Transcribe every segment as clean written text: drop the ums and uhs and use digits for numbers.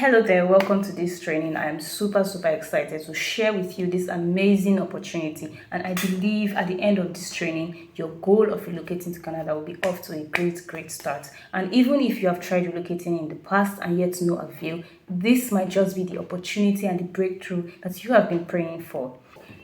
Hello there, welcome to this training. I am super excited to share with you this amazing opportunity, and I believe at the end of this training your goal of relocating to Canada will be off to a great start. And even if you have tried relocating in the past and yet no avail, this might just be the opportunity and the breakthrough that you have been praying for.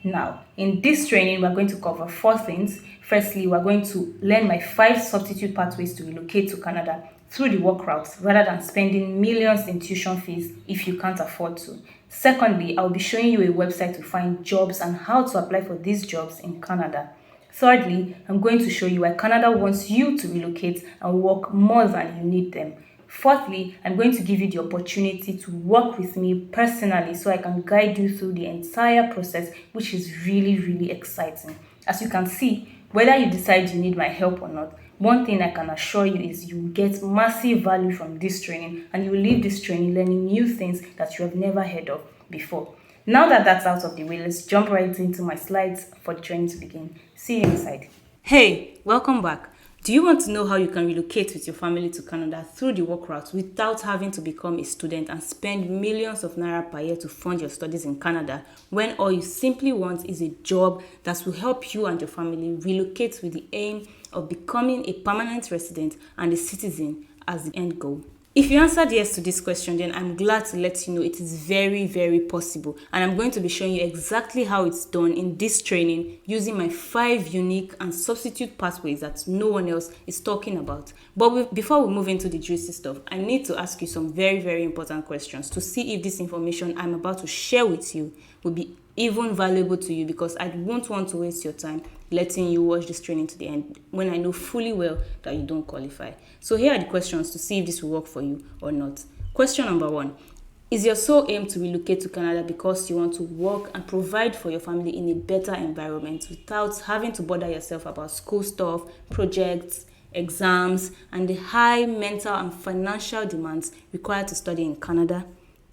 Now, in this training, we're going to cover 4 things. Firstly, we're going to learn my 5 substitute pathways to relocate to Canada through the work routes rather than spending millions in tuition fees if you can't afford to. Secondly, I'll be showing you a website to find jobs and how to apply for these jobs in Canada. Thirdly, I'm going to show you why Canada wants you to relocate and work more than you need them. Fourthly, I'm going to give you the opportunity to work with me personally so I can guide you through the entire process, which is really exciting. As you can see, whether you decide you need my help or not, one thing I can assure you is you will get massive value from this training, and you will leave this training learning new things that you have never heard of before. Now that that's out of the way, let's jump right into my slides for the training to begin. See you inside. Hey, welcome back. Do you want to know how you can relocate with your family to Canada through the work route without having to become a student and spend millions of naira per year to fund your studies in Canada, when all you simply want is a job that will help you and your family relocate with the aim of becoming a permanent resident and a citizen as the end goal? If you answered yes to this question, then I'm glad to let you know it is very possible, and I'm going to be showing you exactly how it's done in this training using my 5 unique and substitute pathways that no one else is talking about. But before we move into the juicy stuff, I need to ask you some very important questions to see if this information I'm about to share with you will be even valuable to you, because I won't want to waste your time letting you watch this training to the end when I know fully well that you don't qualify. So here are the questions to see if this will work for you or not. Question number 1. Is your sole aim to relocate to Canada because you want to work and provide for your family in a better environment without having to bother yourself about school stuff, projects, exams, and the high mental and financial demands required to study in Canada?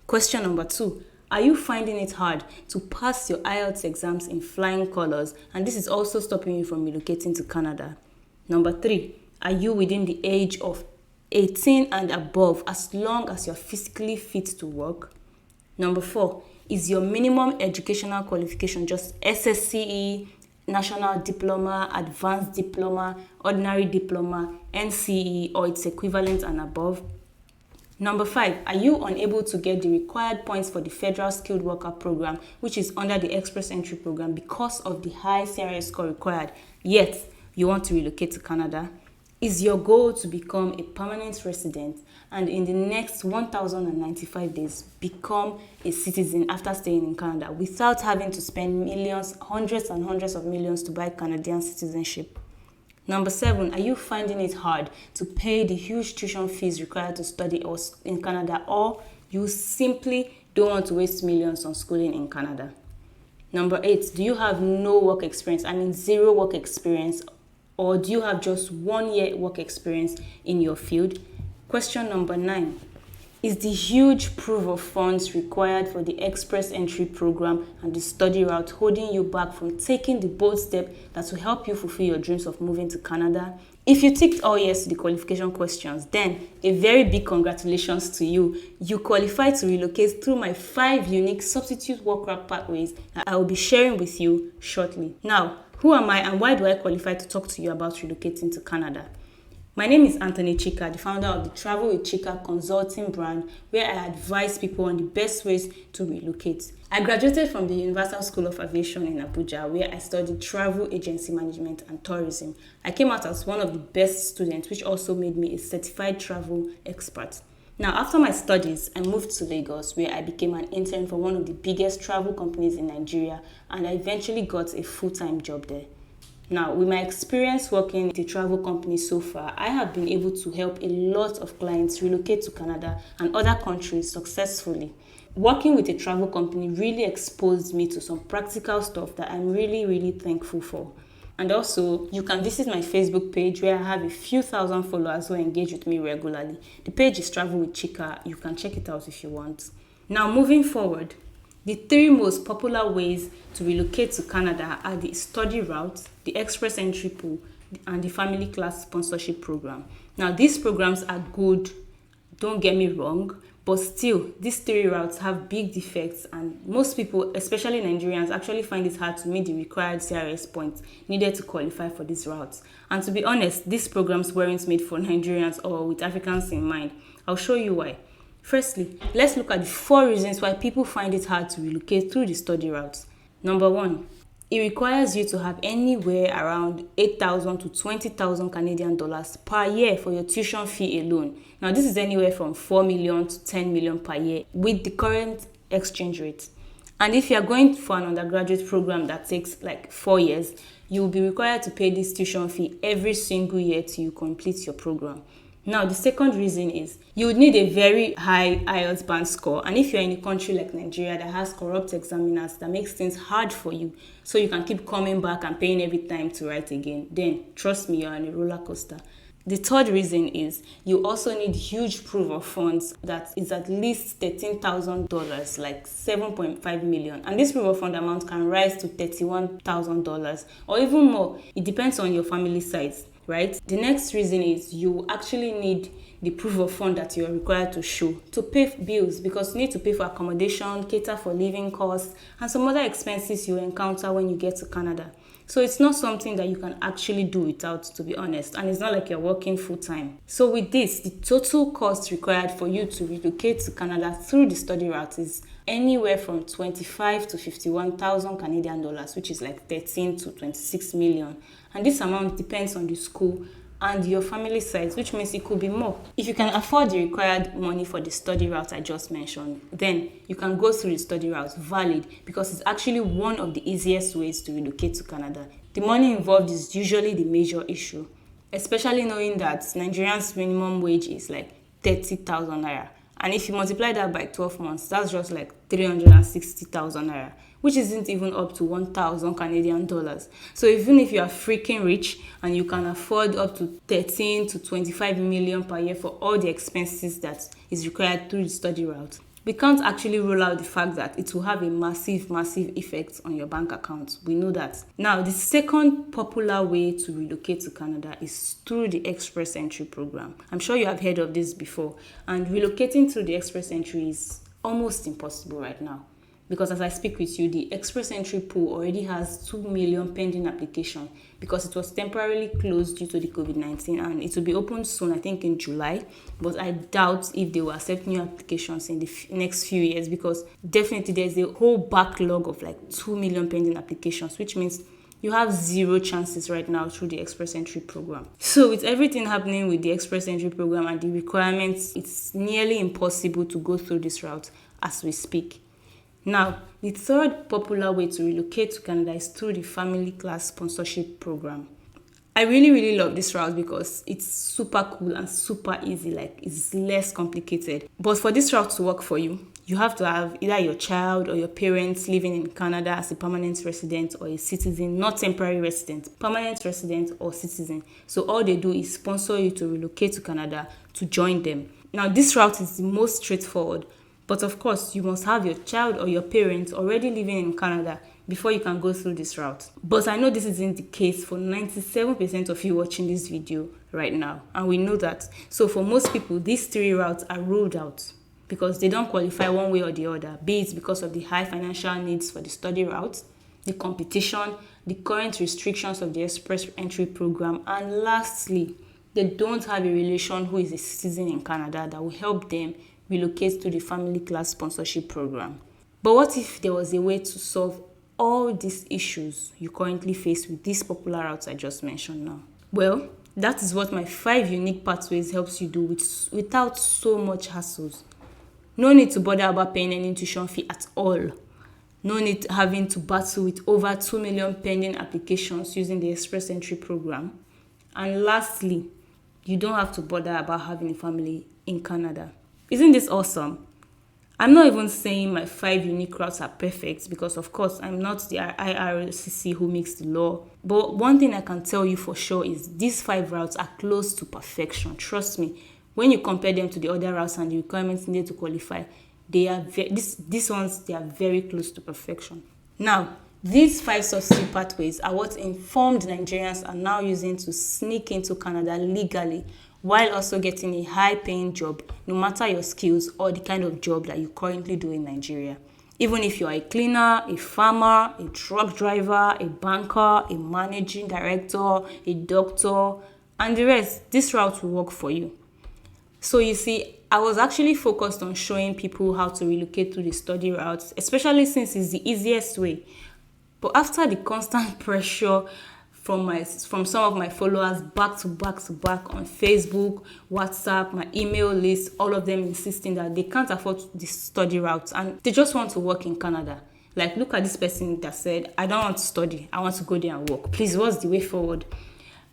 Question number 2. Are you finding it hard to pass your IELTS exams in flying colors, and this is also stopping you from relocating to Canada? Number 3, are you within the age of 18 and above as long as you're physically fit to work? Number 4, is your minimum educational qualification just SSCE, National Diploma, Advanced Diploma, Ordinary Diploma, NCE, or its equivalent and above? Number 5, are you unable to get the required points for the Federal Skilled Worker Program, which is under the Express Entry Program, because of the high CRS score required, yet you want to relocate to Canada? Is your goal to become a permanent resident and in the next 1,095 days become a citizen after staying in Canada without having to spend millions, hundreds of millions to buy Canadian citizenship? Number 7, are you finding it hard to pay the huge tuition fees required to study in Canada, or you simply don't want to waste millions on schooling in Canada? Number 8, do you have no work experience, 0 work experience, or do you have just 1 year work experience in your field? Question number 9, is the huge proof of funds required for the Express Entry Program and the study route holding you back from taking the bold step that will help you fulfill your dreams of moving to Canada? If you ticked all yes to the qualification questions, then a very big congratulations to you. You qualify to relocate through my 5 unique substitute work route pathways that I will be sharing with you shortly. Now, who am I and why do I qualify to talk to you about relocating to Canada? My name is Anthony Chika, the founder of the Travel with Chika consulting brand, where I advise people on the best ways to relocate. I graduated from the Universal School of Aviation in Abuja, where I studied travel agency management and tourism. I came out as one of the best students, which also made me a certified travel expert. Now, after my studies, I moved to Lagos, where I became an intern for one of the biggest travel companies in Nigeria, and I eventually got a full-time job there. Now, with my experience working with a travel company so far, I have been able to help a lot of clients relocate to Canada and other countries successfully. Working with a travel company really exposed me to some practical stuff that I'm really thankful for. And also, you can visit my Facebook page, where I have a few thousand followers who engage with me regularly. The page is Travel with Chika. You can check it out if you want. Now, moving forward, the 3 most popular ways to relocate to Canada are the study route, the Express Entry Pool, and the Family Class Sponsorship Program. Now, these programs are good, don't get me wrong, But still, these three routes have big defects, and most people, especially Nigerians, actually find it hard to meet the required CRS points needed to qualify for these routes. And to be honest, these programs weren't made for Nigerians or with Africans in mind. I'll show you why. Firstly, let's look at the 4 reasons why people find it hard to relocate through the study routes. Number 1, it requires you to have anywhere around 8,000 to 20,000 Canadian dollars per year for your tuition fee alone. Now, this is anywhere from 4 million to 10 million per year with the current exchange rate. And if you are going for an undergraduate program that takes like 4 years, you will be required to pay this tuition fee every single year till you complete your program. Now, the second reason is you would need a very high IELTS band score. And if you're in a country like Nigeria that has corrupt examiners that makes things hard for you, so you can keep coming back and paying every time to write again, then trust me, you're on a roller coaster. The third reason is you also need huge proof of funds that is at least $13,000, like 7.5 million. And this proof of fund amount can rise to $31,000 or even more. It depends on your family size. Right? The next reason is you actually need the proof of fund that you are required to show to pay bills, because you need to pay for accommodation, cater for living costs, and some other expenses you encounter when you get to Canada. So it's not something that you can actually do without, to be honest, and it's not like you're working full-time. So with this, the total cost required for you to relocate to Canada through the study route is anywhere from 25 to 51,000 Canadian dollars, which is like 13 to 26 million. And this amount depends on the school and your family size, which means it could be more. If you can afford the required money for the study route I just mentioned, then you can go through the study route valid, because it's actually one of the easiest ways to relocate to Canada. The money involved is usually the major issue, especially knowing that Nigerians' minimum wage is like 30,000 naira. And if you multiply that by 12 months, that's just like 360,000 naira, which isn't even up to 1,000 Canadian dollars. So even if you are freaking rich and you can afford up to 13 to 25 million per year for all the expenses that is required through the study route, we can't actually rule out the fact that it will have a massive effect on your bank account. We know that. Now, the second popular way to relocate to Canada is through the Express Entry program. I'm sure you have heard of this before, and relocating through the Express Entry is almost impossible right now. Because as I speak with you, the Express Entry pool already has 2 million pending application, because it was temporarily closed due to the COVID-19, and it will be open soon, I think in July. But I doubt if they will accept new applications in the next few years, because definitely there's a whole backlog of like 2 million pending applications, which means you have 0 chances right now through the Express Entry program. So with everything happening with the Express Entry program and the requirements, it's nearly impossible to go through this route as we speak. Now, the third popular way to relocate to Canada is through the Family Class Sponsorship Program. I really love this route because it's super cool and super easy, like it's less complicated. But for this route to work for you, you have to have either your child or your parents living in Canada as a permanent resident or a citizen, not temporary resident, permanent resident or citizen. So all they do is sponsor you to relocate to Canada to join them. Now, this route is the most straightforward. But of course, you must have your child or your parents already living in Canada before you can go through this route. But I know this isn't the case for 97% of you watching this video right now, and we know that. So for most people, these 3 routes are ruled out because they don't qualify one way or the other, be it because of the high financial needs for the study route, the competition, the current restrictions of the Express Entry program, and lastly, they don't have a relation who is a citizen in Canada that will help them relocate to the Family Class Sponsorship program. But what if there was a way to solve all these issues you currently face with these popular routes I just mentioned now? Well, that is what my 5 unique pathways helps you do without so much hassles. No need to bother about paying any tuition fee at all. No need having to battle with over 2 million pending applications using the Express Entry program. And lastly, you don't have to bother about having a family in Canada. Isn't this awesome? I'm not even saying my 5 unique routes are perfect, because of course I'm not the IRCC who makes the law. But one thing I can tell you for sure is these 5 routes are close to perfection. Trust me, when you compare them to the other routes and the requirements needed to qualify, they are these ones, they are very close to perfection. Now, these 5 substitute pathways are what informed Nigerians are now using to sneak into Canada legally while also getting a high-paying job, no matter your skills or the kind of job that you currently do in Nigeria. Even if you are a cleaner, a farmer, a truck driver, a banker, a managing director, a doctor, and the rest, this route will work for you. So you see, I was actually focused on showing people how to relocate to the study route, especially since it's the easiest way. But after the constant pressure from some of my followers back to back on Facebook, WhatsApp, my email list, all of them insisting that they can't afford the study route and they just want to work in Canada. Like, look at this person that said, I don't want to study, I want to go there and work. Please, what's the way forward?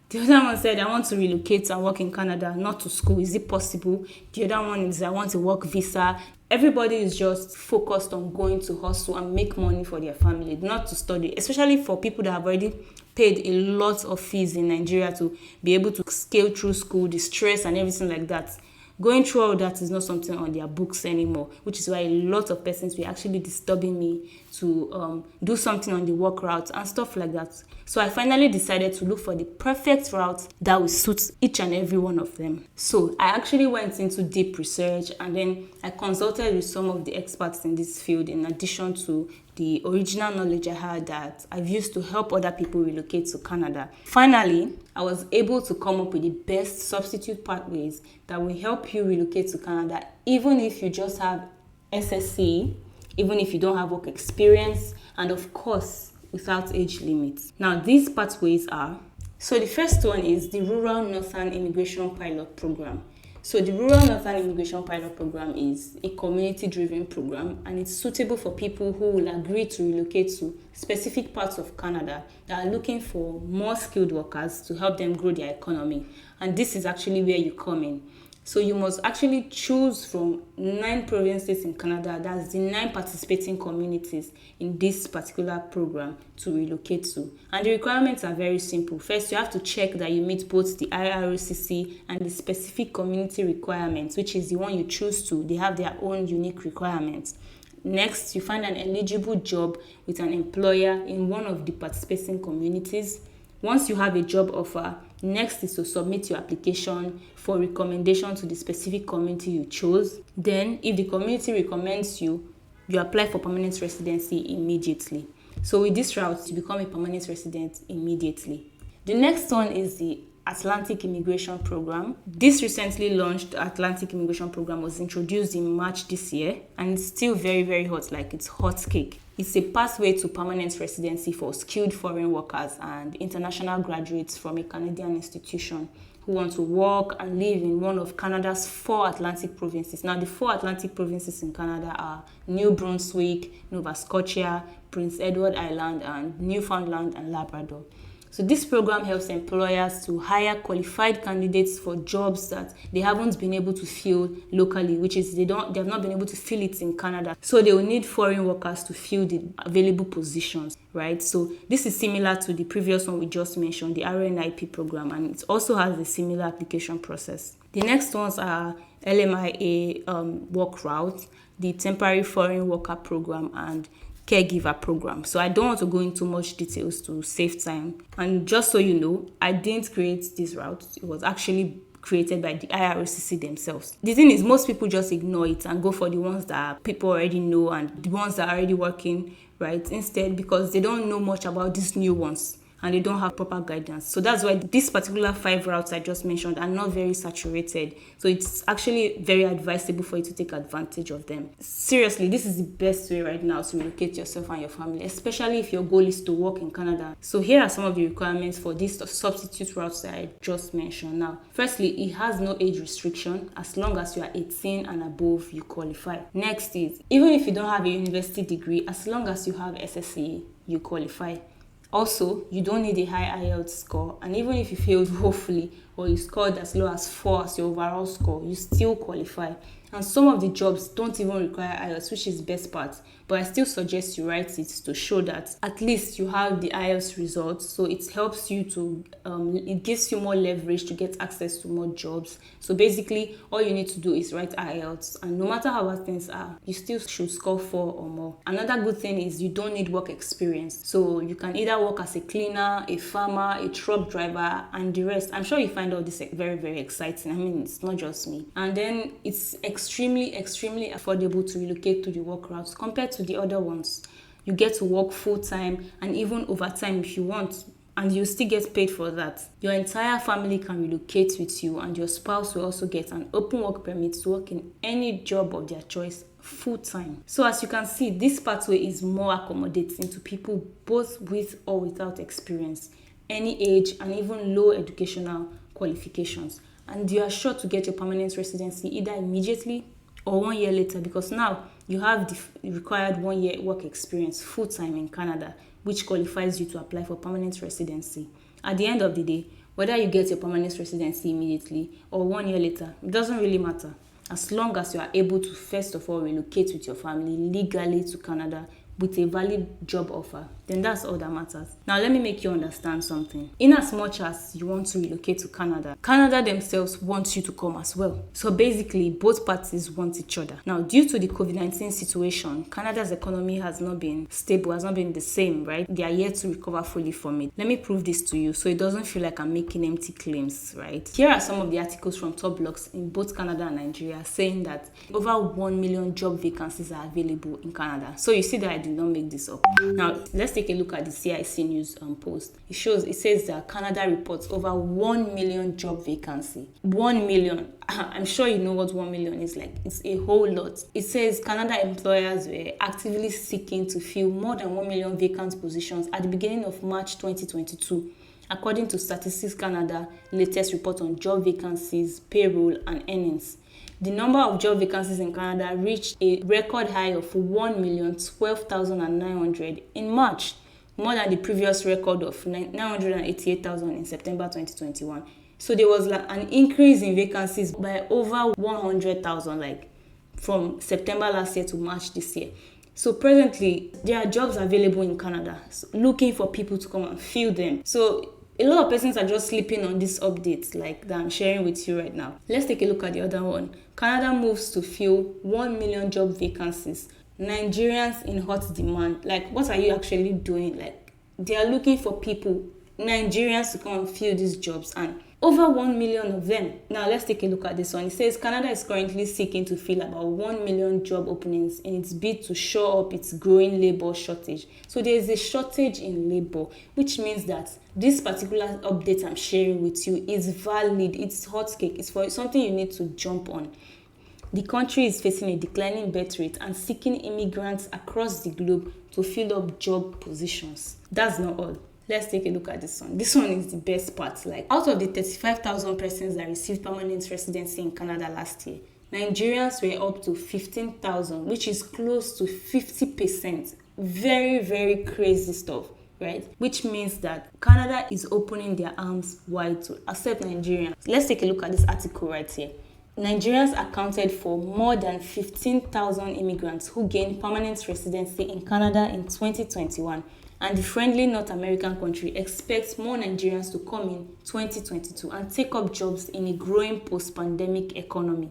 The other one said, I want to relocate and work in Canada, not to school. Is it possible? The other one is, I want a work visa. Everybody is just focused on going to hustle and make money for their family, not to study, especially for people that have already paid a lot of fees in Nigeria to be able to scale through school, the stress and everything like that. Going through all that is not something on their books anymore, which is why a lot of persons were actually disturbing me to do something on the work route and stuff like that. So I finally decided to look for the perfect route that will suit each and every one of them. So I actually went into deep research and then I consulted with some of the experts in this field in addition to the original knowledge I had that I've used to help other people relocate to Canada. Finally, I was able to come up with the best substitute pathways that will help you relocate to Canada, even if you just have SSC, even if you don't have work experience, and of course, without age limits. Now, these pathways are, so the first one is the Rural Northern Immigration Pilot Program. So the Rural Northern Immigration Pilot Program is a community-driven program and it's suitable for people who will agree to relocate to specific parts of Canada that are looking for more skilled workers to help them grow their economy. And this is actually where you come in. So you must actually choose from 9 provinces in Canada, that's the 9 participating communities in this particular program to relocate to. And the requirements are very simple. First, you have to check that you meet both the IRCC and the specific community requirements, which is the one you choose to. They have their own unique requirements. Next, you find an eligible job with an employer in one of the participating communities. Once you have a job offer, next is to submit your application for recommendation to the specific community you chose. Then, if the community recommends you, you apply for permanent residency immediately. So with this route, you become a permanent resident immediately. The next one is the Atlantic Immigration Program. This recently launched Atlantic Immigration Program was introduced in March this year and it's still very, very hot, like it's hot cake. It's a pathway to permanent residency for skilled foreign workers and international graduates from a Canadian institution who want to work and live in one of Canada's 4 Atlantic provinces. Now, the 4 Atlantic provinces in Canada are New Brunswick, Nova Scotia, Prince Edward Island, and Newfoundland and Labrador. So this program helps employers to hire qualified candidates for jobs that they haven't been able to fill locally, which is they have not been able to fill it in Canada. So they will need foreign workers to fill the available positions, right? So this is similar to the previous one we just mentioned, the RNIP program, and it also has a similar application process. The next ones are Lmia work route, the temporary foreign worker program, and Caregiver program. So I don't want to go into much details to save time. And just so you know, I didn't create this route. It was actually created by the IRCC themselves. The thing is, most people just ignore it and go for the ones that people already know and the ones that are already working, right? Instead, because they don't know much about these new ones and they don't have proper guidance. So that's why these particular 5 routes I just mentioned are not very saturated. So it's actually very advisable for you to take advantage of them. Seriously, this is the best way right now to relocate yourself and your family, especially if your goal is to work in Canada. So here are some of the requirements for these substitute routes that I just mentioned. Now, firstly, it has no age restriction. As long as you are 18 and above, you qualify. Next is, even if you don't have a university degree, as long as you have SSC, you qualify. Also, you don't need a high IELTS score, and even if you failed woefully or you scored as low as 4 as your overall score, you still qualify. And some of the jobs don't even require IELTS, which is the best part. But I still suggest you write it to show that at least you have the IELTS results. So it helps you to, it gives you more leverage to get access to more jobs. So basically, all you need to do is write IELTS. And no matter how bad things are, you still should score 4 or more. Another good thing is you don't need work experience. So you can either work as a cleaner, a farmer, a truck driver, and the rest. I'm sure you find find all this very, very exciting. I mean, it's not just me. And then it's extremely, extremely affordable to relocate to the work route compared to the other ones. You get to work full-time and even overtime if you want, and you still get paid for that. Your entire family can relocate with you, and your spouse will also get an open work permit to work in any job of their choice full-time. So as you can see, this pathway is more accommodating to people both with or without experience, any age, and even low educational qualifications. And you are sure to get your permanent residency either immediately or 1 year later, because now you have the required 1 year work experience full-time in Canada, which qualifies you to apply for permanent residency. At the end of the day, whether you get your permanent residency immediately or 1 year later, it doesn't really matter, as long as you are able to first of all relocate with your family legally to Canada with a valid job offer, then that's all that matters. Now let me make you understand something. In as much as you want to relocate to Canada, Canada themselves wants you to come as well. So basically, both parties want each other. Now, due to the COVID-19 situation, Canada's economy has not been stable, has not been the same, right? They are yet to recover fully from it. Let me prove this to you so it doesn't feel like I'm making empty claims, right? Here are some of the articles from top blogs in both Canada and Nigeria saying that over 1 million job vacancies are available in Canada. So you see that I did not make this up. Now, let's take a look at the CIC News post. It says that Canada reports over 1 million job vacancy. 1 million. I'm sure you know what 1 million is like. It's a whole lot. It says Canada employers were actively seeking to fill more than 1 million vacant positions at the beginning of March 2022, according to Statistics Canada latest report on job vacancies, payroll, and earnings. The number of job vacancies in Canada reached a record high of 1,012,900 in March, more than the previous record of 988,000 in September 2021. So there was like an increase in vacancies by over 100,000, like from September last year to March this year. So presently, there are jobs available in Canada, looking for people to come and fill them. So a lot of persons are just sleeping on this update like that I'm sharing with you right now. Let's take a look at the other one. Canada moves to fill 1 million job vacancies. Nigerians in hot demand. Like, what are you actually doing? Like, they are looking for people, Nigerians, to come and fill these jobs, and over 1 million of them. Now, let's take a look at this one. It says Canada is currently seeking to fill about 1 million job openings in its bid to shore up its growing labor shortage. So there is a shortage in labor, which means that this particular update I'm sharing with you is valid. It's hot cake. It's for something you need to jump on. The country is facing a declining birth rate and seeking immigrants across the globe to fill up job positions. That's not all. Let's take a look at this one. This one is the best part. Like, out of the 35,000 persons that received permanent residency in Canada last year, Nigerians were up to 15,000, which is close to 50%. Very, very crazy stuff, right? Which means that Canada is opening their arms wide to accept Nigerians. Let's take a look at this article right here. Nigerians accounted for more than 15,000 immigrants who gained permanent residency in Canada in 2021. And the friendly North American country expects more Nigerians to come in 2022 and take up jobs in a growing post-pandemic economy.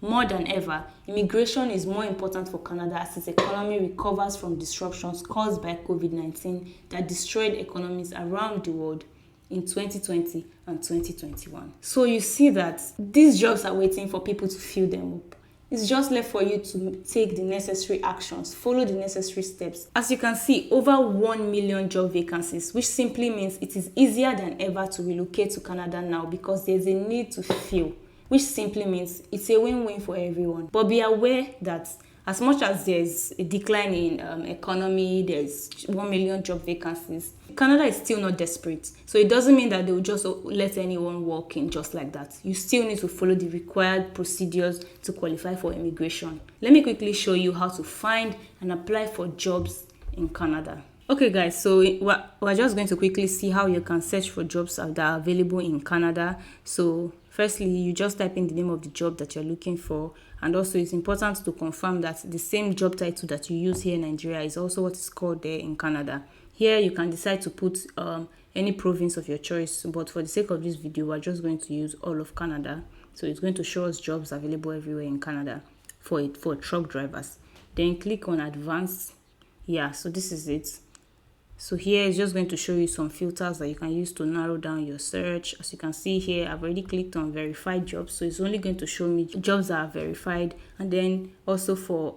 More than ever, immigration is more important for Canada as its economy recovers from disruptions caused by COVID-19 that destroyed economies around the world in 2020 and 2021. So you see that these jobs are waiting for people to fill them up. It's just left for you to take the necessary actions, follow the necessary steps. As you can see, over 1 million job vacancies, which simply means it is easier than ever to relocate to Canada now because there's a need to fill, which simply means it's a win-win for everyone. But be aware that as much as there's a decline in economy, there's 1 million job vacancies, Canada is still not desperate. So it doesn't mean that they will just let anyone walk in just like that. You still need to follow the required procedures to qualify for immigration. Let me quickly show you how to find and apply for jobs in Canada. Okay guys, so we're just going to quickly see how you can search for jobs that are available in Canada. So firstly, you just type in the name of the job that you're looking for, and also it's important to confirm that the same job title that you use here in Nigeria is also what is called there in Canada. Here you can decide to put any province of your choice, but for the sake of this video, we're just going to use all of Canada. So it's going to show us jobs available everywhere in Canada for truck drivers. Then click on advanced. Yeah, so this is it. So here it's just going to show you some filters that you can use to narrow down your search. As you can see here, I've already clicked on verified jobs, so it's only going to show me jobs that are verified, and then also for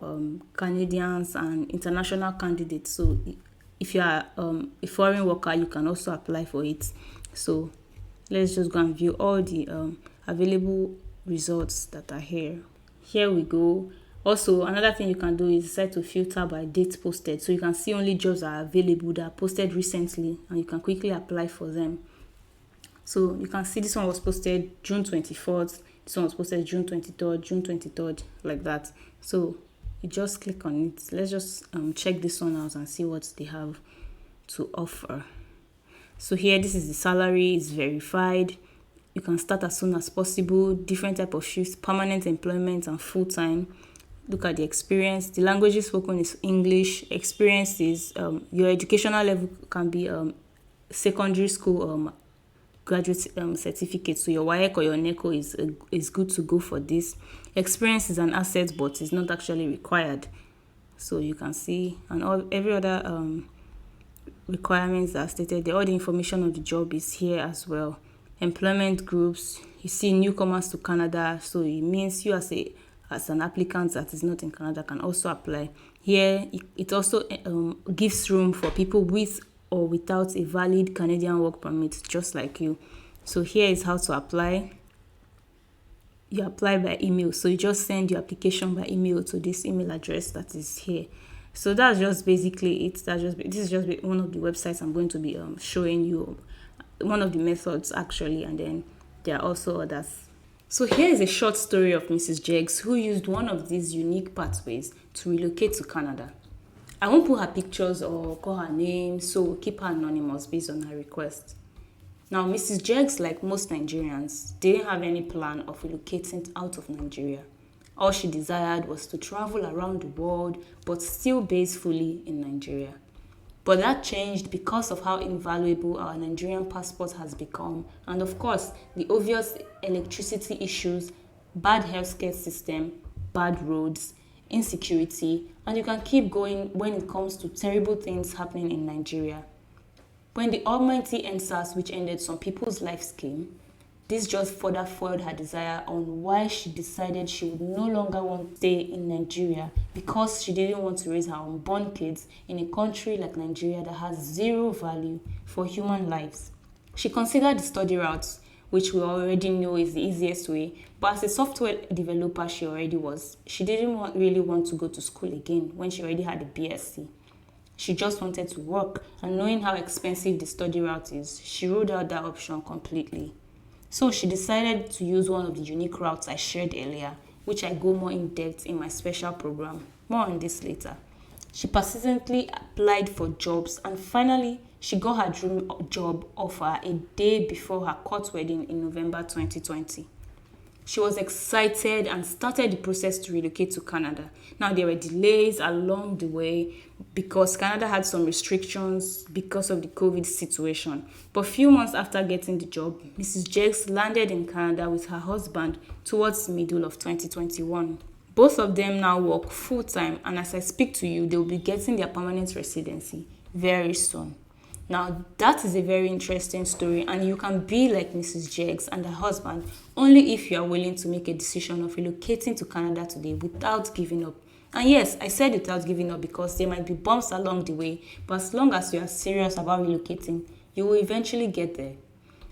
Canadians and international candidates. So if you are a foreign worker, you can also apply for it. So let's just go and view all the available results that are here. Here we go. Also, another thing you can do is decide to filter by date posted. So you can see only jobs that are available that are posted recently, and you can quickly apply for them. So you can see this one was posted June 24th, this one was posted June 23rd, June 23rd, like that. So you just click on it. Let's just check this one out and see what they have to offer. So here, this is the salary, it's verified. You can start as soon as possible, different type of shifts, permanent employment and full-time. Look at the experience. The languages spoken is English. Experience is your educational level can be secondary school graduate certificate. So your WAEC or your NECO is good to go for this. Experience is an asset, but it's not actually required. So you can see, and every other requirements that are stated there. All the information of the job is here as well. Employment groups. You see newcomers to Canada. So it means you as an applicant that is not in Canada can also apply. Here, it also gives room for people with or without a valid Canadian work permit, just like you. So here is how to apply. You apply by email. So you just send your application by email to this email address that is here. So that's just basically it. This is just one of the websites I'm going to be showing you. One of the methods actually, and then there are also others. So here is a short story of Mrs. Jegs, who used one of these unique pathways to relocate to Canada. I won't put her pictures or call her name, so we'll keep her anonymous based on her request. Now, Mrs. Jegs, like most Nigerians, didn't have any plan of relocating out of Nigeria. All she desired was to travel around the world, but still base fully in Nigeria. But that changed because of how invaluable our Nigerian passport has become, and of course, the obvious electricity issues, bad healthcare system, bad roads, insecurity, and you can keep going when it comes to terrible things happening in Nigeria. When the almighty EndSARS, which ended some people's lives, came, this just further fueled her desire on why she decided she would no longer want to stay in Nigeria, because she didn't want to raise her unborn kids in a country like Nigeria that has zero value for human lives. She considered the study routes, which we already know is the easiest way, but as a software developer she already was, she didn't really want to go to school again when she already had a BSc. She just wanted to work, and knowing how expensive the study route is, she ruled out that option completely. So she decided to use one of the unique routes I shared earlier, which I go more in depth in my special program. More on this later. She persistently applied for jobs, and finally she got her dream job offer a day before her court wedding in November 2020. She was excited and started the process to relocate to Canada. Now, there were delays along the way because Canada had some restrictions because of the COVID situation. But a few months after getting the job, Mrs. Jegs landed in Canada with her husband towards the middle of 2021. Both of them now work full-time, and as I speak to you, they will be getting their permanent residency very soon. Now, that is a very interesting story, and you can be like Mrs. Jegs and her husband only if you are willing to make a decision of relocating to Canada today without giving up. And yes, I said without giving up because there might be bumps along the way, but as long as you are serious about relocating, you will eventually get there.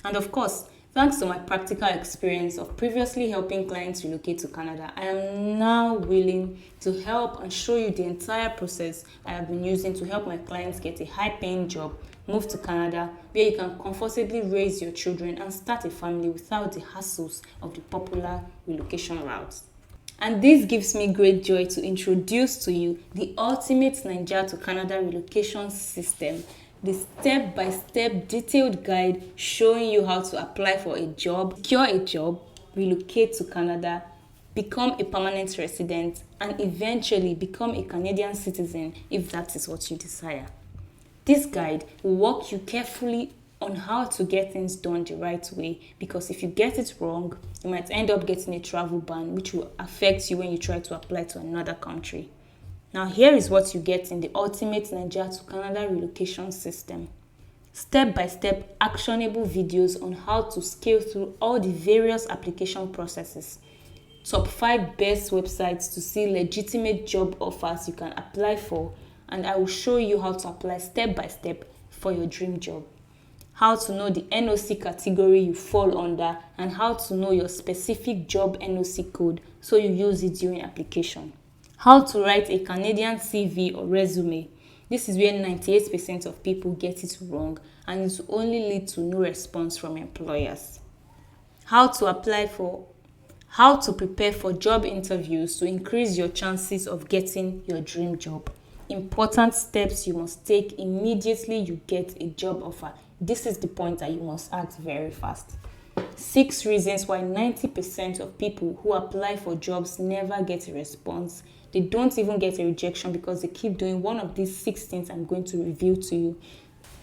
And of course, thanks to my practical experience of previously helping clients relocate to Canada, I am now willing to help and show you the entire process I have been using to help my clients get a high-paying job, move to Canada, where you can comfortably raise your children and start a family without the hassles of the popular relocation routes. And this gives me great joy to introduce to you the ultimate Naija to Canada relocation system, the step-by-step detailed guide showing you how to apply for a job, secure a job, relocate to Canada, become a permanent resident, and eventually become a Canadian citizen if that is what you desire. This guide will walk you carefully on how to get things done the right way, because if you get it wrong, you might end up getting a travel ban, which will affect you when you try to apply to another country. Now here is what you get in the ultimate Naija to Canada relocation system. Step-by-step actionable videos on how to scale through all the various application processes. Top 5 best websites to see legitimate job offers you can apply for, and I will show you how to apply step by step for your dream job. How to know the NOC category you fall under, and how to know your specific job NOC code so you use it during application. How to write a Canadian CV or resume. This is where 98% of people get it wrong, and it will only lead to no response from employers. How to prepare for job interviews to increase your chances of getting your dream job. Important steps you must take immediately you get a job offer. This is the point that you must act very fast. 6 reasons why 90% of people who apply for jobs never get a response. They don't even get a rejection because they keep doing one of these 6 things I'm going to reveal to you.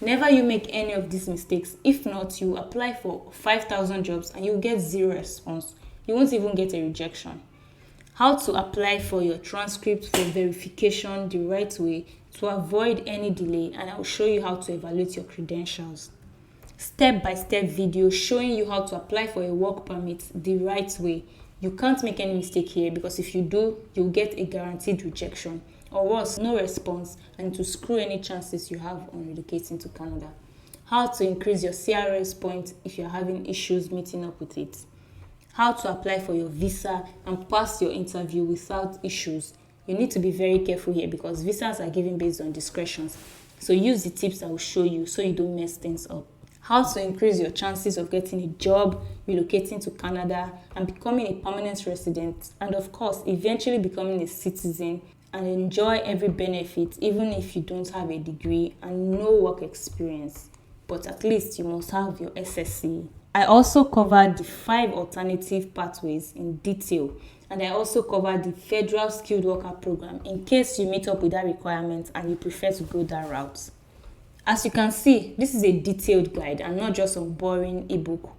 Never you make any of these mistakes. If not, you apply for 5,000 jobs and you get 0 response. You won't even get a rejection. How to apply for your transcript for verification the right way to avoid any delay, and I will show you how to evaluate your credentials. Step-by-step video showing you how to apply for a work permit the right way. You can't make any mistake here because if you do, you'll get a guaranteed rejection, or worse, no response, and to screw any chances you have on relocating to Canada. How to increase your CRS point if you're having issues meeting up with it. How to apply for your visa and pass your interview without issues. You need to be very careful here because visas are given based on discretions. So use the tips I will show you so you don't mess things up. How to increase your chances of getting a job, relocating to Canada, and becoming a permanent resident, and of course, eventually becoming a citizen and enjoy every benefit even if you don't have a degree and no work experience. But at least you must have your SSC. I also covered the 5 alternative pathways in detail, and I also covered the Federal Skilled Worker Program in case you meet up with that requirement and you prefer to go that route. As you can see, this is a detailed guide and not just a boring ebook.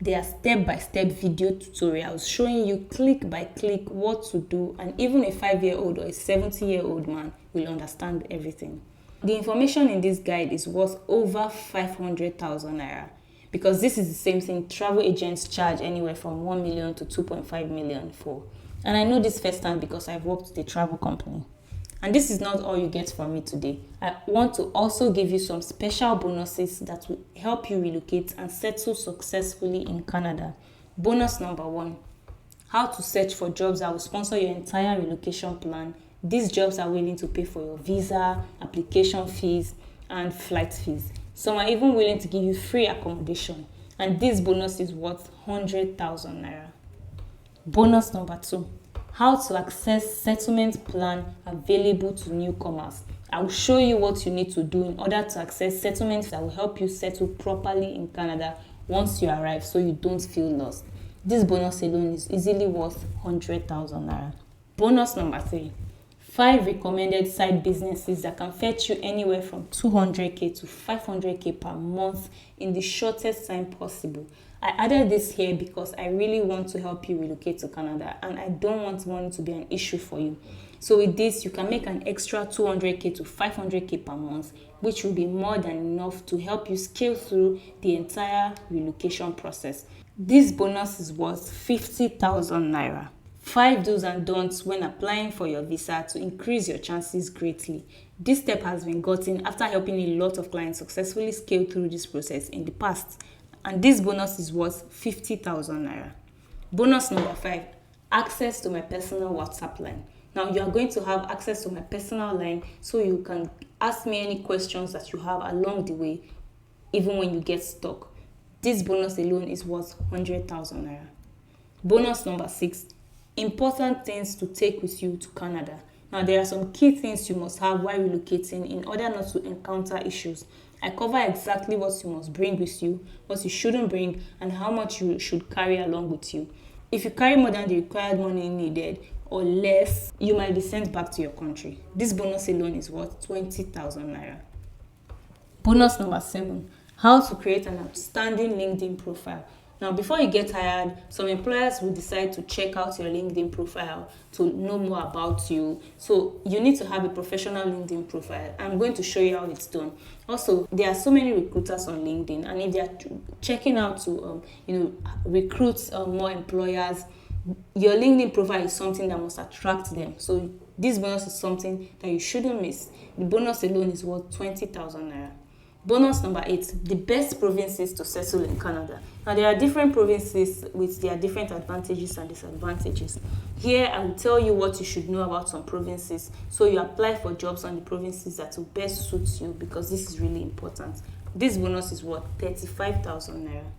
There are step-by-step video tutorials showing you click by click what to do, and even a 5-year-old or a 70-year-old man will understand everything. The information in this guide is worth over 500,000 naira because this is the same thing travel agents charge anywhere from 1 million to 2.5 million for. And I know this firsthand because I've worked with a travel company. And this is not all you get from me today. I want to also give you some special bonuses that will help you relocate and settle successfully in Canada. Bonus number 1, how to search for jobs that will sponsor your entire relocation plan. These jobs are willing to pay for your visa, application fees, and flight fees. Some are even willing to give you free accommodation. And this bonus is worth 100,000 naira. Bonus number 2, how to access settlement plan available to newcomers. I will show you what you need to do in order to access settlements that will help you settle properly in Canada once you arrive so you don't feel lost. This bonus alone is easily worth 100,000 naira. Bonus number 3, 5 recommended side businesses that can fetch you anywhere from 200k to 500k per month in the shortest time possible. I added this here because I really want to help you relocate to Canada and I don't want money to be an issue for you. So with this, you can make an extra 200k to 500k per month, which will be more than enough to help you scale through the entire relocation process. This bonus is worth 50,000 naira. 5 do's and don'ts when applying for your visa to increase your chances greatly. This step has been gotten after helping a lot of clients successfully scale through this process in the past. And this bonus is worth 50,000 naira. Bonus number 5, access to my personal WhatsApp line. Now you are going to have access to my personal line so you can ask me any questions that you have along the way, even when you get stuck. This bonus alone is worth 100,000 naira. Bonus number 6, important things to take with you to Canada. Now there are some key things you must have while relocating in order not to encounter issues. I cover exactly what you must bring with you, what you shouldn't bring, and how much you should carry along with you. If you carry more than the required money needed or less, you might be sent back to your country. This bonus alone is worth 20,000 naira. Bonus number 7, how to create an outstanding LinkedIn profile. Now, before you get hired, some employers will decide to check out your LinkedIn profile to know more about you. So you need to have a professional LinkedIn profile. I'm going to show you how it's done. Also, there are so many recruiters on LinkedIn, and if they are checking out to recruit more employers, your LinkedIn profile is something that must attract them. So this bonus is something that you shouldn't miss. The bonus alone is worth 20,000 naira. Bonus number 8, the best provinces to settle in Canada. Now, there are different provinces with their different advantages and disadvantages. Here, I will tell you what you should know about some provinces, so you apply for jobs on the provinces that will best suit you, because this is really important. This bonus is worth 35,000 naira.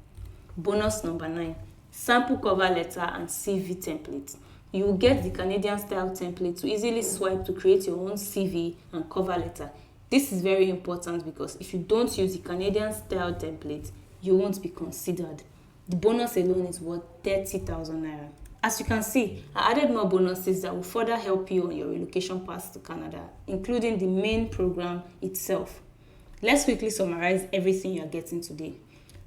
Bonus number 9, sample cover letter and CV template. You will get the Canadian style template to easily swipe to create your own CV and cover letter. This is very important because if you don't use the Canadian style template, you won't be considered. The bonus alone is worth 30,000 naira. As you can see, I added more bonuses that will further help you on your relocation path to Canada, including the main program itself. Let's quickly summarize everything you are getting today.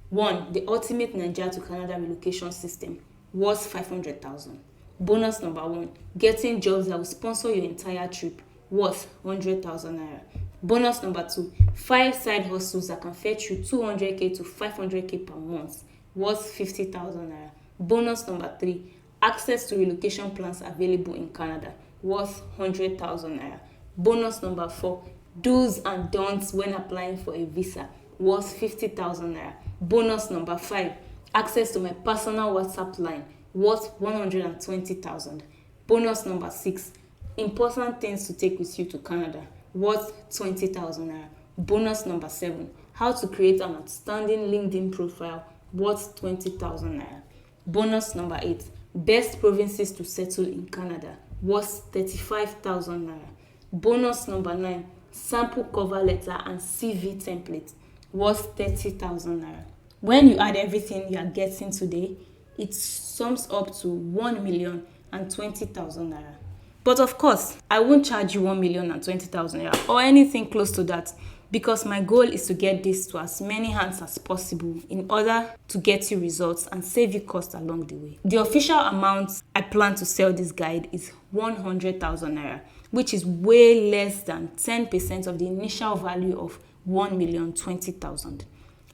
1. The ultimate Naija to Canada relocation system was 500,000. Bonus number 1. Getting jobs that will sponsor your entire trip worth 100,000 naira. Bonus number 2, 5 side hustles that can fetch you 200k to 500k per month, worth 50,000 naira. Bonus number 3, access to relocation plans available in Canada, worth 100,000 naira. Bonus number 4, do's and don'ts when applying for a visa, worth 50,000 naira. Bonus number 5, access to my personal WhatsApp line, worth 120,000. Bonus number 6, important things to take with you to Canada, worth 20,000 naira. Bonus number 7, how to create an outstanding LinkedIn profile, worth 20,000 naira. Bonus number 8, best provinces to settle in Canada, worth 35,000 naira. Bonus number 9, sample cover letter and CV template, worth 30,000 naira. When you add everything you are getting today, it sums up to 1,020,000 naira. But of course, I won't charge you 1,020,000 naira or anything close to that, because my goal is to get this to as many hands as possible in order to get you results and save you cost along the way. The official amount I plan to sell this guide is 100,000 naira, which is way less than 10% of the initial value of 1,020,000.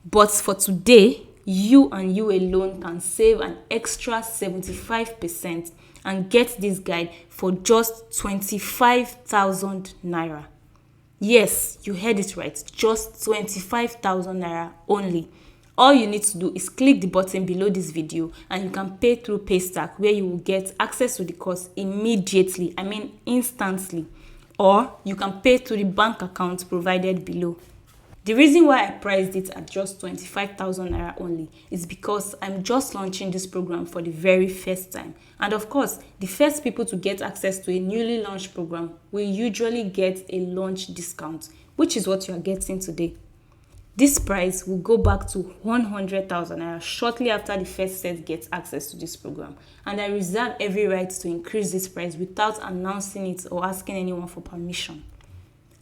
But for today, you and you alone can save an extra 75% and get this guide for just 25,000 naira. Yes, you heard it right, just 25,000 naira only. All you need to do is click the button below this video and you can pay through Paystack, where you will get access to the course immediately, instantly. Or you can pay through the bank account provided below. The reason why I priced it at just 25,000 naira only is because I'm just launching this program for the very first time. And of course, the first people to get access to a newly launched program will usually get a launch discount, which is what you are getting today. This price will go back to 100,000 naira shortly after the first set gets access to this program. And I reserve every right to increase this price without announcing it or asking anyone for permission.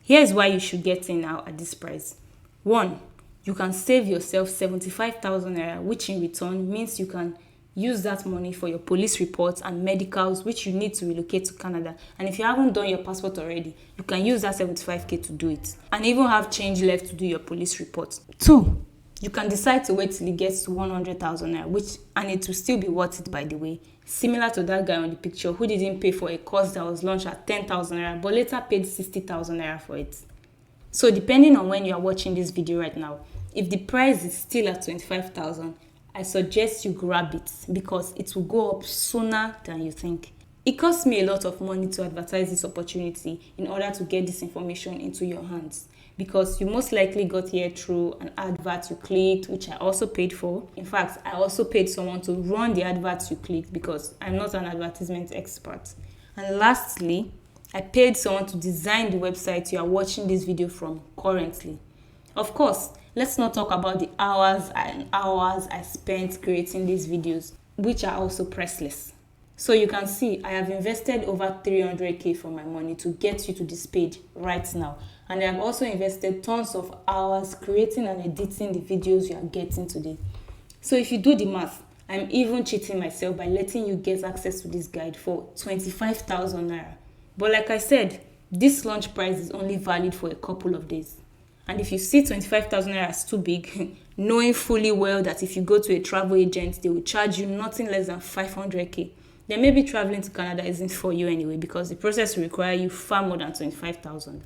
Here's why you should get in now at this price. 1, you can save yourself 75,000 naira, which in return means you can use that money for your police reports and medicals, which you need to relocate to Canada. And if you haven't done your passport already, you can use that 75k to do it, and even have change left to do your police report. 2, you can decide to wait till it gets to 100,000 naira, and it will still be worth it, by the way. Similar to that guy on the picture who didn't pay for a course that was launched at 10,000 naira, but later paid 60,000 naira for it. So depending on when you are watching this video right now, if the price is still at 25,000, I suggest you grab it because it will go up sooner than you think. It cost me a lot of money to advertise this opportunity in order to get this information into your hands, because you most likely got here through an advert you clicked, which I also paid for. In fact, I also paid someone to run the adverts you clicked because I'm not an advertisement expert. And lastly, I paid someone to design the website you are watching this video from currently. Of course, let's not talk about the hours and hours I spent creating these videos, which are also priceless. So you can see I have invested over 300k from my money to get you to this page right now. And I have also invested tons of hours creating and editing the videos you are getting today. So if you do the math, I'm even cheating myself by letting you get access to this guide for 25,000 naira. But like I said, this launch price is only valid for a couple of days. And if you see 25,000 naira as too big, knowing fully well that if you go to a travel agent, they will charge you nothing less than 500k, then maybe traveling to Canada isn't for you anyway, because the process will require you far more than 25,000.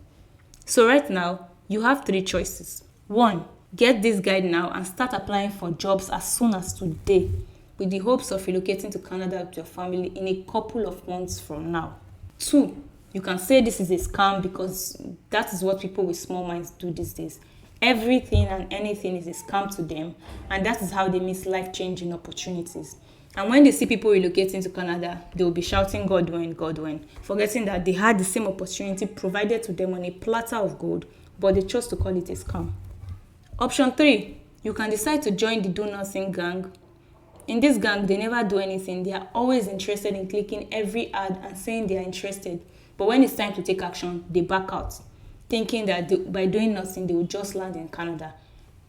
So right now, you have 3 choices. 1, get this guide now and start applying for jobs as soon as today, with the hopes of relocating to Canada with your family in a couple of months from now. 2, you can say this is a scam, because that is what people with small minds do these days. Everything and anything is a scam to them, and that is how they miss life-changing opportunities. And when they see people relocating to Canada, they will be shouting, God when, God when, forgetting that they had the same opportunity provided to them on a platter of gold, but they chose to call it a scam. Option 3, you can decide to join the do nothing gang. In this gang, they never do anything. They are always interested in clicking every ad and saying they are interested. But when it's time to take action, they back out, thinking that by doing nothing, they will just land in Canada.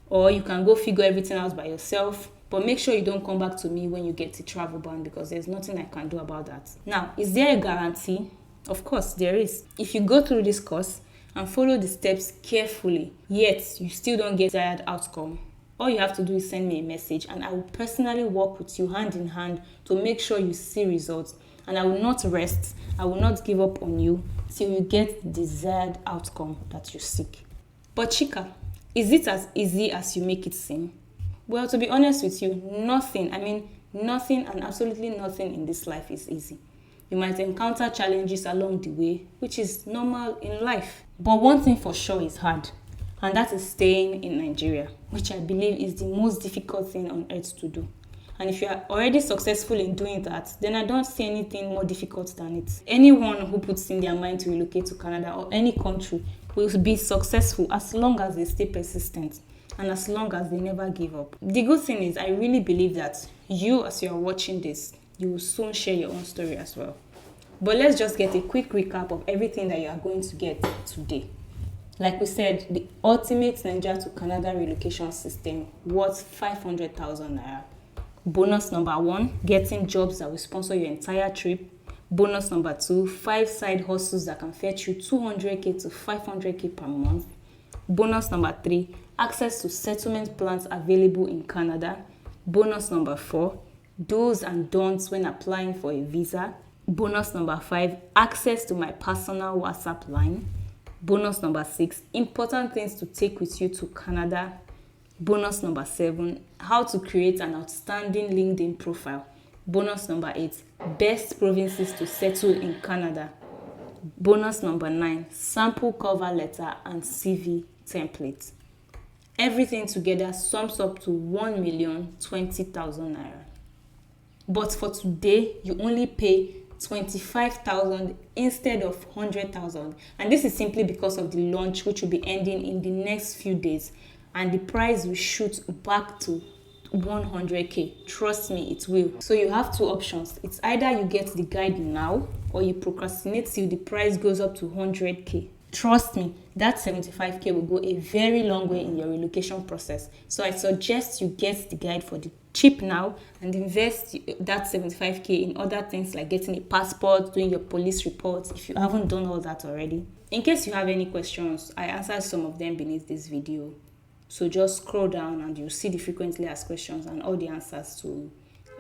Or you can go figure everything out by yourself, but make sure you don't come back to me when you get the travel ban, because there's nothing I can do about that. Now, is there a guarantee? Of course, there is. If you go through this course and follow the steps carefully, yet you still don't get desired outcome, all you have to do is send me a message, and I will personally work with you hand in hand to make sure you see results. And I will not rest, I will not give up on you till you get the desired outcome that you seek. But Chika, is it as easy as you make it seem? Well, to be honest with you, nothing and absolutely nothing in this life is easy. You might encounter challenges along the way, which is normal in life. But one thing for sure is hard, and that is staying in Nigeria, which I believe is the most difficult thing on earth to do. And if you are already successful in doing that, then I don't see anything more difficult than it. Anyone who puts in their mind to relocate to Canada or any country will be successful as long as they stay persistent and as long as they never give up. The good thing is, I really believe that you, as you are watching this, you will soon share your own story as well. But let's just get a quick recap of everything that you are going to get today. Like we said, the ultimate Naija to Canada relocation system worth 500,000 naira. Bonus number 1, getting jobs that will sponsor your entire trip. Bonus number 2, 5 side hustles that can fetch you 200k to 500k per month. Bonus number 3, access to settlement plans available in Canada. Bonus number 4, do's and don'ts when applying for a visa. Bonus number 5, access to my personal WhatsApp line. Bonus number 6, important things to take with you to Canada. Bonus number 7, how to create an outstanding LinkedIn profile. Bonus number 8, best provinces to settle in Canada. Bonus number 9, sample cover letter and CV template. Everything together sums up to 1,020,000 naira. But for today, you only pay 25,000 instead of 100,000, and this is simply because of the launch, which will be ending in the next few days, and the price will shoot back to 100k. Trust me, it will. So you have 2 options. It's either you get the guide now, or you procrastinate till the price goes up to 100k. Trust me, that 75k will go a very long way in your relocation process. So I suggest you get the guide for the cheap now and invest that 75k in other things like getting a passport, doing your police reports, if you haven't done all that already. In case you have any questions, I answered some of them beneath this video. So just scroll down and you'll see the frequently asked questions and all the answers to.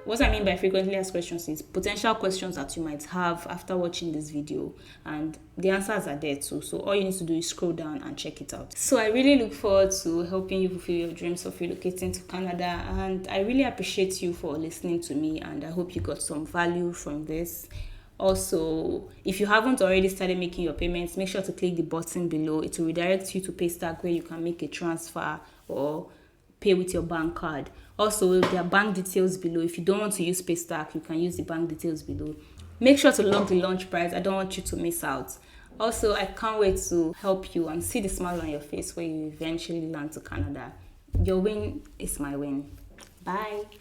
What I mean by frequently asked questions is potential questions that you might have after watching this video, and the answers are there too. So all you need to do is scroll down and check it out. So I really look forward to helping you fulfill your dreams of relocating to Canada, and I really appreciate you for listening to me, and I hope you got some value from this. Also, if you haven't already started making your payments, make sure to click the button below. It will redirect you to Paystack, where you can make a transfer or pay with your bank card. Also, there are bank details below. If you don't want to use Paystack, you can use the bank details below. Make sure to lock the launch price. I don't want you to miss out. Also, I can't wait to help you and see the smile on your face when you eventually land to Canada. Your win is my win. Bye.